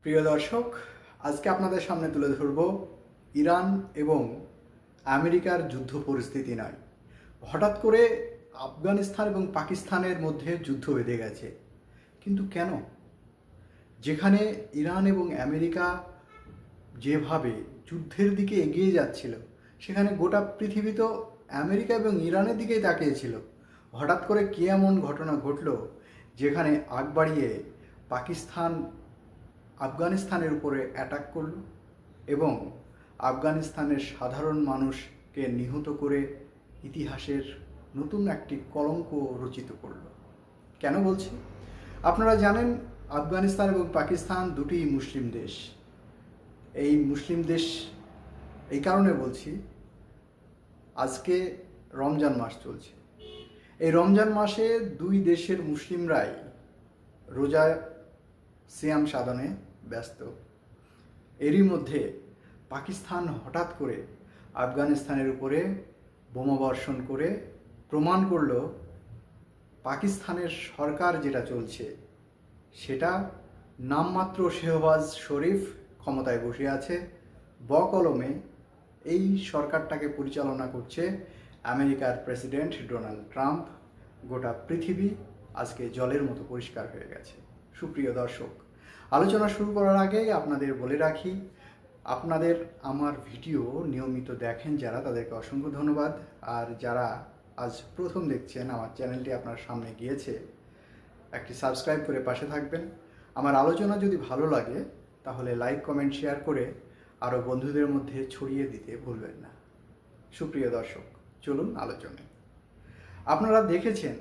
প্রিয় দর্শক, আজকে আপনাদের সামনে তুলে ধরব ইরান এবং আমেরিকার যুদ্ধ পরিস্থিতি নয়। হঠাৎ করে আফগানিস্তান এবং পাকিস্তানের মধ্যে যুদ্ধ বেঁধে গেছে। কিন্তু কেন? যেখানে ইরান এবং আমেরিকা যেভাবে যুদ্ধের দিকে এগিয়ে যাচ্ছিল, সেখানে গোটা পৃথিবী তো আমেরিকা এবং ইরানের দিকেই তাকিয়েছিল। হঠাৎ করে কী এমন ঘটনা ঘটল যেখানে আগ বাড়িয়ে পাকিস্তান আফগানিস্তানের উপরে অ্যাটাক করল এবং আফগানিস্তানের সাধারণ মানুষকে নিহত করে ইতিহাসের নতুন একটি কলঙ্ক রচিত করল। কেন বলছি? আপনারা জানেন, আফগানিস্তান এবং পাকিস্তান দুটিই মুসলিম দেশ। এই মুসলিম দেশ এই কারণে বলছি, আজকে রমজান মাস চলছে। এই রমজান মাসে দুই দেশের মুসলিমরাই রোজা সিয়াম সাধনে ব্যস্ত। এরই মধ্যে পাকিস্তান হঠাৎ করে আফগানিস্তানের উপরে বোমাবর্ষণ করে প্রমাণ করল পাকিস্তানের সরকার যেটা চলছে সেটা নামমাত্র শেহবাজ শরীফ ক্ষমতায় বসে আছে, বকলমে এই সরকারটাকে পরিচালনা করছে আমেরিকার প্রেসিডেন্ট ডোনাল্ড ট্রাম্প। গোটা পৃথিবী আজকে জলের মতো পরিষ্কার হয়ে গেছে। সুপ্রিয় দর্শক, আলোচনা শুরু করার আগেই আপনাদের বলে রাখি, আপনাদের আমার ভিডিও নিয়মিত দেখেন যারা, তাদেরকে অসংখ্য ধন্যবাদ। আর যারা আজ প্রথম দেখছেন, আমার চ্যানেলটি আপনার সামনে গিয়েছে, একটি সাবস্ক্রাইব করে পাশে থাকবেন। আমার আলোচনা যদি ভালো লাগে তাহলে লাইক, কমেন্ট, শেয়ার করে আরও বন্ধুদের মধ্যে ছড়িয়ে দিতে ভুলবেন না। সুপ্রিয় দর্শক, চলুন আলোচনায়। আপনারা দেখেছেন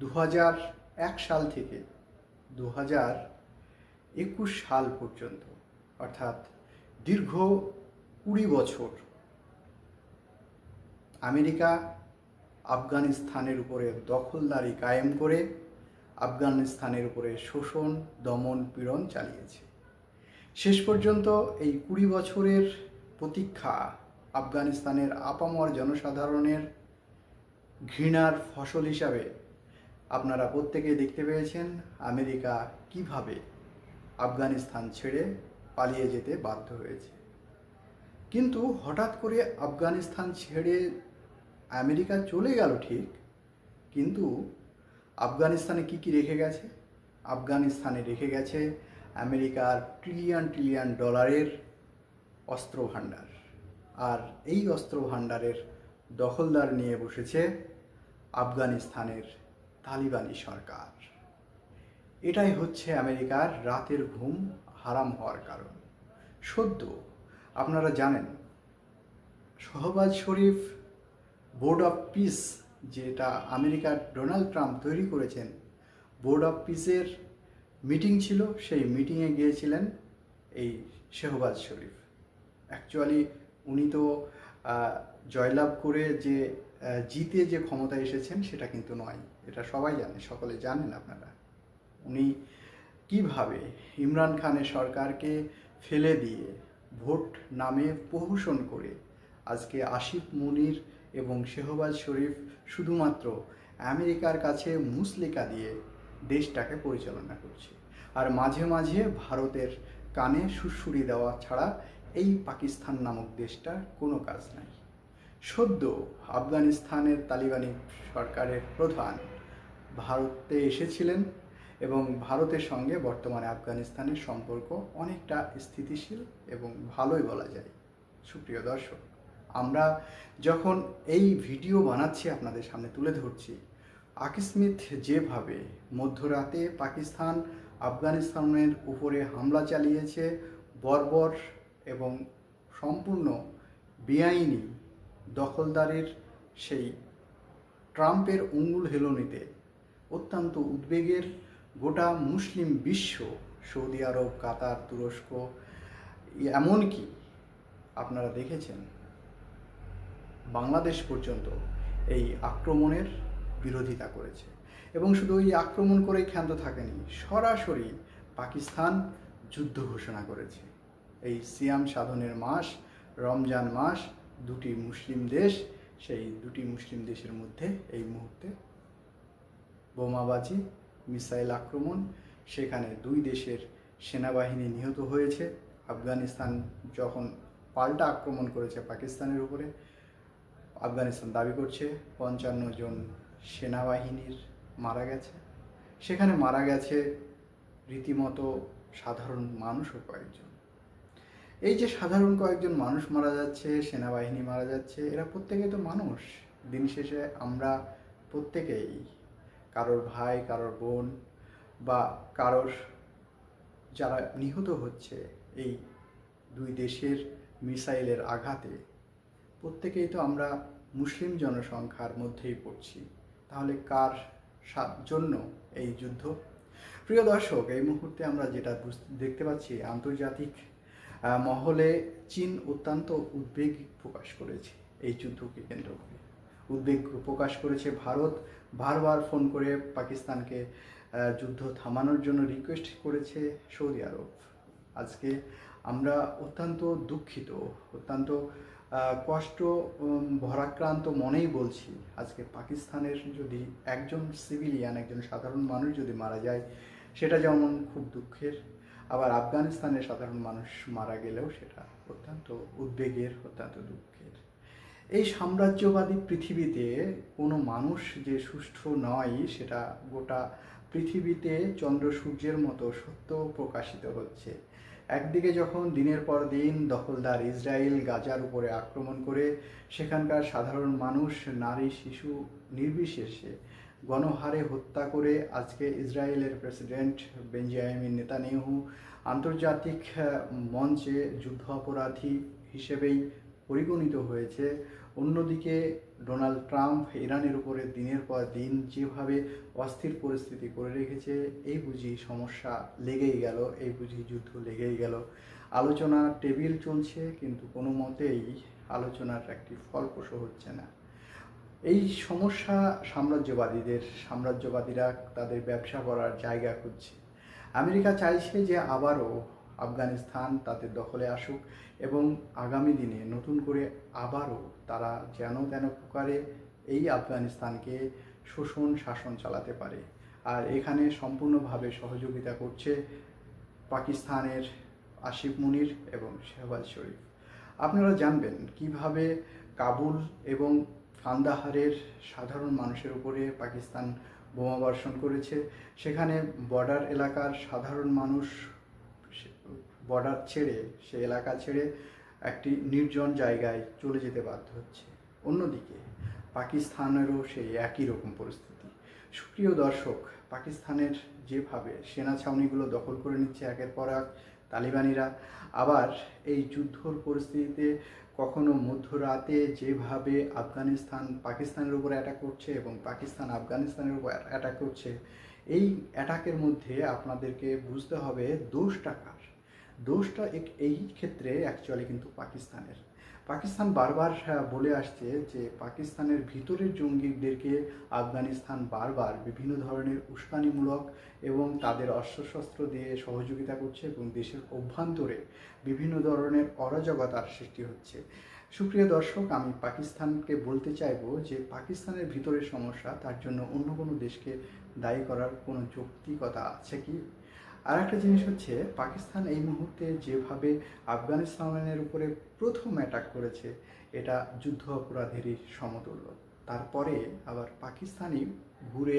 2001 সাল থেকে 2021 সাল পর্যন্ত, অর্থাৎ দীর্ঘ 20 বছর আমেরিকা আফগানিস্তানের উপরে দখলদারি কায়েম করে আফগানিস্তানের উপরে শোষণ, দমন, পীড়ন চালিয়েছে। শেষ পর্যন্ত এই 20 বছরের প্রতীক্ষা আফগানিস্তানের আপামর জনসাধারণের ঘৃণার ফসল হিসাবে আপনারা প্রত্যেকেই দেখতে পেয়েছেন আমেরিকা কিভাবে আফগানিস্তান ছেড়ে পালিয়ে যেতে বাধ্য হয়েছে। কিন্তু হঠাৎ করে আফগানিস্তান ছেড়ে আমেরিকা চলে গেল ঠিক, কিন্তু আফগানিস্তানে কি কি রেখে গেছে? আফগানিস্তানে রেখে গেছে আমেরিকার ট্রিলিয়ন ট্রিলিয়ন ডলারের অস্ত্র ভাণ্ডার। আর এই অস্ত্র ভাণ্ডারের দখলদার নিয়ে বসেছে আফগানিস্তানের তালিবানি সরকার। এটাই হচ্ছে আমেরিকার রাতের ঘুম হারাম হওয়ার কারণ। সদ্য আপনারা জানেন, শেহবাজ শরীফ বোর্ড অফ পিস, যেটা আমেরিকার ডোনাল্ড ট্রাম্প তৈরি করেছেন, বোর্ড অফ পিসের মিটিং ছিল। সেই মিটিংয়ে গিয়েছিলেন এই শেহবাজ শরীফ। অ্যাকচুয়ালি উনি তো জয়লাভ করে যে জিতে যে ক্ষমতা এসেছেন সেটা কিন্তু নয়, এটা সবাই জানে, সকলে জানেন আপনারা। উনি কিভাবে ইমরান খানের সরকারকে ফেলে দিয়ে ভোট নামে প্রহসন করে আজকে আসিফ মুনির এবং শেহবাজ শরীফ শুধুমাত্র আমেরিকার কাছে মুচলেকা দিয়ে দেশটাকে পরিচালনা করছে। আর মাঝে মাঝে ভারতের কানে সুড়সুড়ি দেওয়া ছাড়া এই পাকিস্তান নামক দেশটার কোনো কাজ নাই। সদ্য আফগানিস্তানের তালিবানি সরকারের প্রধান ভারতে এসেছিলেন এবং ভারতের সঙ্গে বর্তমানে আফগানিস্তানের সম্পর্ক অনেকটা স্থিতিশীল এবং ভালোই বলা যায়। সুপ্রিয় দর্শক, আমরা যখন এই ভিডিও বানাচ্ছি, আপনাদের সামনে তুলে ধরছি, আকস্মিক যেভাবে মধ্যরাতে পাকিস্তান আফগানিস্তানের উপরে হামলা চালিয়েছে, বর্বর এবং সম্পূর্ণ বেআইনি দখলদারের সেই ট্রাম্পের আঙুল হেলনিতে অত্যন্ত উদ্বেগের গোটা মুসলিম বিশ্ব, সৌদি আরব, কাতার, তুরস্ক, এমনকি আপনারা দেখেছেন বাংলাদেশ পর্যন্ত এই আক্রমণের বিরোধিতা করেছে। এবং শুধু এই আক্রমণ করেই ক্ষান্ত থাকেনি, সরাসরি পাকিস্তান যুদ্ধ ঘোষণা করেছে। এই সিয়াম সাধনের মাস, রমজান মাস, দুটি মুসলিম দেশ, সেই দুটি মুসলিম দেশের মধ্যে এই মুহূর্তে বোমাবাজি, মিসাইল আক্রমণ, সেখানে দুই দেশের সেনাবাহিনী নিহত হয়েছে। আফগানিস্তান যখন পাল্টা আক্রমণ করেছে পাকিস্তানের উপরে, আফগানিস্তান দাবি করছে 55 জন সেনাবাহিনীর মারা গেছে। সেখানে মারা গেছে রীতিমতো সাধারণ মানুষও কয়েকজন। এই যে সাধারণ কয়েকজন মানুষ মারা যাচ্ছে, সেনাবাহিনী মারা যাচ্ছে, এরা প্রত্যেকেই তো মানুষ। দিন শেষে আমরা প্রত্যেকেই কারোর ভাই, কারোর বোন বা কারোর যারা নিহত হচ্ছে এই দুই দেশের মিসাইলের আঘাতে, প্রত্যেকেই তো আমরা মুসলিম জনসংখ্যার মধ্যেই পড়ছি। তাহলে কার জন্য এই যুদ্ধ? প্রিয় দর্শক, এই মুহূর্তে আমরা যেটা দেখতে পাচ্ছি, আন্তর্জাতিক মহলে চীন অত্যন্ত উদ্বেগ প্রকাশ করেছে এই যুদ্ধকে কেন্দ্র করে। উদ্বেগ প্রকাশ করেছে ভারত, বারবার ফোন করে পাকিস্তানকে যুদ্ধ থামানোর জন্য রিকোয়েস্ট করেছে সৌদি আরব। আজকে আমরা অত্যন্ত দুঃখিত, অত্যন্ত কষ্ট ভরাক্রান্ত মনেই বলছি, আজকে পাকিস্তানের যদি একজন সিভিলিয়ান, একজন সাধারণ মানুষ যদি মারা যায়, সেটা যেমন খুব দুঃখের, আবার আফগানিস্তানের সাধারণ মানুষ মারা গেলেও সেটা অত্যন্ত উদ্বেগের, অত্যন্ত দুঃখের। এই সাম্রাজ্যবাদী পৃথিবীতে কোনো মানুষ যে সুষ্ঠু নয়, সেটা গোটা পৃথিবীতে চন্দ্র সূর্যের মতো সত্য প্রকাশিত হচ্ছে। একদিকে যখন দিনের পর দিন দখলদার ইসরায়েল গাজার উপরে আক্রমণ করে সেখানকার সাধারণ মানুষ, নারী, শিশু নির্বিশেষে গণহারে হত্যা করে, আজকে ইসরায়েলের প্রেসিডেন্ট বেঞ্জামিন নেতানিয়াহু আন্তর্জাতিক মঞ্চে যুদ্ধ অপরাধী হিসেবেই পরিগণিত হয়েছে। অন্যদিকে ডোনাল্ড ট্রাম্প ইরানের উপরে দিনের পর দিন যেভাবে অস্থির পরিস্থিতি করে রেখেছে, এই বুঝি সমস্যা লেগেই গেল, এই বুঝি যুদ্ধ লেগেই গেল। আলোচনা টেবিল চলছে, কিন্তু কোনো মতেই আলোচনার একটি ফলপ্রসূ হচ্ছে না। এই সমস্যা সাম্রাজ্যবাদীরা তাদের ব্যবসা করার জায়গা খুঁজছে। আমেরিকা চাইছে যে আবারও আফগানিস্তান তাদের দখলে আসুক এবং আগামী দিনে নতুন করে আবারও তারা যেন তেন প্রকারে এই আফগানিস্তানকে শোষণ শাসন চালাতে পারে। আর এখানে সম্পূর্ণভাবে সহযোগিতা করছে পাকিস্তানের আসিফ মুনির এবং শেহবাজ শরীফ। আপনারা জানবেন কিভাবে কাবুল এবং কান্দাহারের সাধারণ মানুষের উপরে পাকিস্তান বোমাবর্ষণ করেছে। সেখানে বর্ডার এলাকার সাধারণ মানুষ বর্ডার ছেড়ে, সে এলাকা ছেড়ে একটি নির্জন জায়গায় চলে যেতে বাধ্য হচ্ছে। অন্যদিকে পাকিস্তানেরও সেই একই রকম পরিস্থিতি। সুপ্রিয় দর্শক, পাকিস্তানের যেভাবে সেনা ছাউনিগুলো দখল করে নিচ্ছে একের পর এক তালিবানিরা, আবার এই যুদ্ধর পরিস্থিতিতে কখনো মধ্যরাতে যেভাবে আফগানিস্তান পাকিস্তানের উপরে অ্যাটাক করছে এবং পাকিস্তান আফগানিস্তানের উপর অ্যাটাক করছে, এই অ্যাটাকের মধ্যে আপনাদেরকে বুঝতে হবে দোষটা কার। দোষটা এই ক্ষেত্রে অ্যাকচুয়ালি কিন্তু পাকিস্তানের। পাকিস্তান বারবার বলে আসছে যে পাকিস্তানের ভিতরের জঙ্গিদেরকে আফগানিস্তান বারবার বিভিন্ন ধরনের উস্কানিমূলক এবং তাদের অস্ত্রশস্ত্র দিয়ে সহযোগিতা করছে এবং দেশের অভ্যন্তরে বিভিন্ন ধরনের অরাজকতার সৃষ্টি হচ্ছে। সুপ্রিয় দর্শক, আমি পাকিস্তানকে বলতে চাইবো যে পাকিস্তানের ভিতরের সমস্যা, তার জন্য অন্য কোনো দেশকে দায়ী করার কোনো যৌক্তিকতা আছে কি? আর একটা জিনিস হচ্ছে, পাকিস্তান এই মুহূর্তে যেভাবে আফগানিস্তানের উপরে প্রথম অ্যাটাক করেছে, এটা যুদ্ধ অপরাধেরই সমতুল্য। তারপরে আবার পাকিস্তানই ঘুরে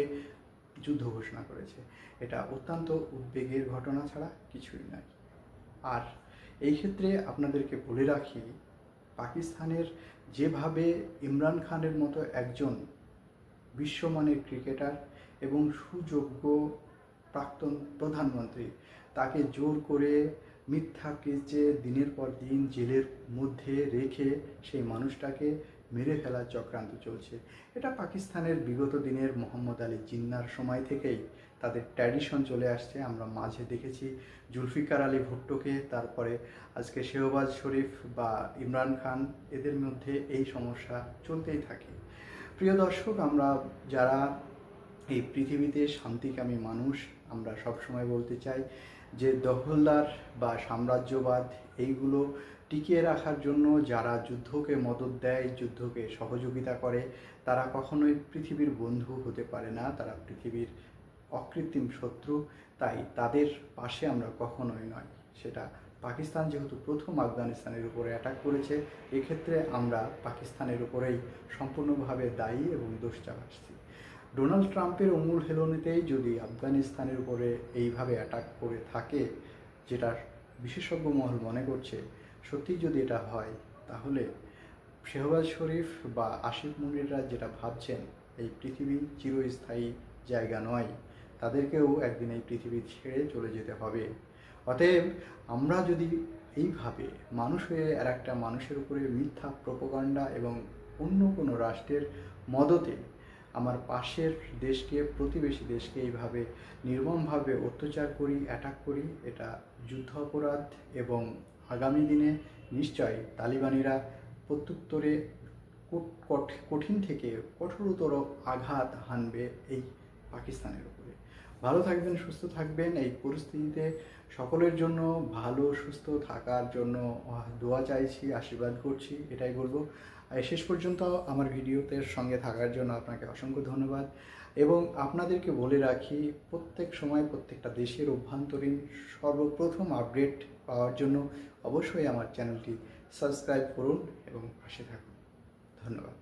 যুদ্ধ ঘোষণা করেছে। এটা অত্যন্ত উদ্বেগের ঘটনা ছাড়া কিছুই নয়। আর এই ক্ষেত্রে আপনাদেরকে বলে রাখি, পাকিস্তানের যেভাবে ইমরান খানের মতো একজন বিশ্বমানের ক্রিকেটার এবং সুযোগ্য প্রাক্তন প্রধানমন্ত্রী, তাকে জোর করে মিথ্যা কেসে দিনের পর দিন জেলের মধ্যে রেখে সেই মানুষটাকে মেরে ফেলার চক্রান্ত চলছে। এটা পাকিস্তানের বিগত দিনের মোহাম্মদ আলী জিন্নার সময় থেকেই তাদের ট্র্যাডিশন চলে আসছে। আমরা মাঝে দেখেছি জুলফিকার আলী ভুট্টোকে, তারপরে আজকে শেহবাজ শরীফ বা ইমরান খান, এদের মধ্যে এই সমস্যা চলতেই থাকে। প্রিয় দর্শক, আমরা যারা এই পৃথিবীতে শান্তিকামী মানুষ, আমরা সবসময় বলতে চাই যে দখলদার বা সাম্রাজ্যবাদ এইগুলো টিকিয়ে রাখার জন্য যারা যুদ্ধকে মদদ দেয়, যুদ্ধকে সহযোগিতা করে, তারা কখনোই পৃথিবীর বন্ধু হতে পারে না, তারা পৃথিবীর অকৃত্রিম শত্রু। তাই তাদের পাশে আমরা কখনোই নয়। সেটা পাকিস্তান যেহেতু প্রথম আফগানিস্তানের উপরে অ্যাটাক করেছে, এক্ষেত্রে আমরা পাকিস্তানের উপরেই সম্পূর্ণভাবে দায়ী এবং দোষ চালাচ্ছি। ডোনাল্ড ট্রাম্পের অমূল হেলনেতেই যদি আফগানিস্তানের উপরে এইভাবে অ্যাটাক করে থাকে, যেটা বিশেষজ্ঞ মহল মনে করছে, সত্যিই যদি এটা হয়, তাহলে শেহবাজ শরীফ বা আসিফ মুনিররা যেটা ভাবছেন এই পৃথিবী চিরস্থায়ী জায়গা নয়, তাদেরকেও একদিন এই পৃথিবী ছেড়ে চলে যেতে হবে। অতএব আমরা যদি এইভাবে মানুষ হয়ে আর একটা মানুষের উপরে মিথ্যা প্রোপাগান্ডা এবং অন্য কোনো রাষ্ট্রের মদতে আমার পাশের দেশকে, প্রতিবেশী দেশকে এইভাবে নির্মমভাবে অত্যাচার করি, অ্যাটাক করি, এটা যুদ্ধ অপরাধ এবং আগামী দিনে নিশ্চয়ই তালিবানিরা প্রত্যুত্তরে কঠিন থেকে কঠোরতর আঘাত হানবে এই পাকিস্তানের উপরে। ভালো থাকবেন, সুস্থ থাকবেন। এই পরিস্থিতিতে সকলের জন্য ভালো সুস্থ থাকার জন্য দোয়া চাইছি, আশীর্বাদ করছি, এটাই বলবো। শেষ পর্যন্ত আমার ভিডিওতে সঙ্গে থাকার জন্য আপনাকে অসংখ্য ধন্যবাদ। এবং আপনাদেরকে বলে রাখি, প্রত্যেক সময় প্রত্যেকটা দেশের অভ্যন্তরীণ সর্বপ্রথম আপডেট পাওয়ার জন্য অবশ্যই আমার চ্যানেলটি সাবস্ক্রাইব করুন এবং পাশে থাকুন। ধন্যবাদ।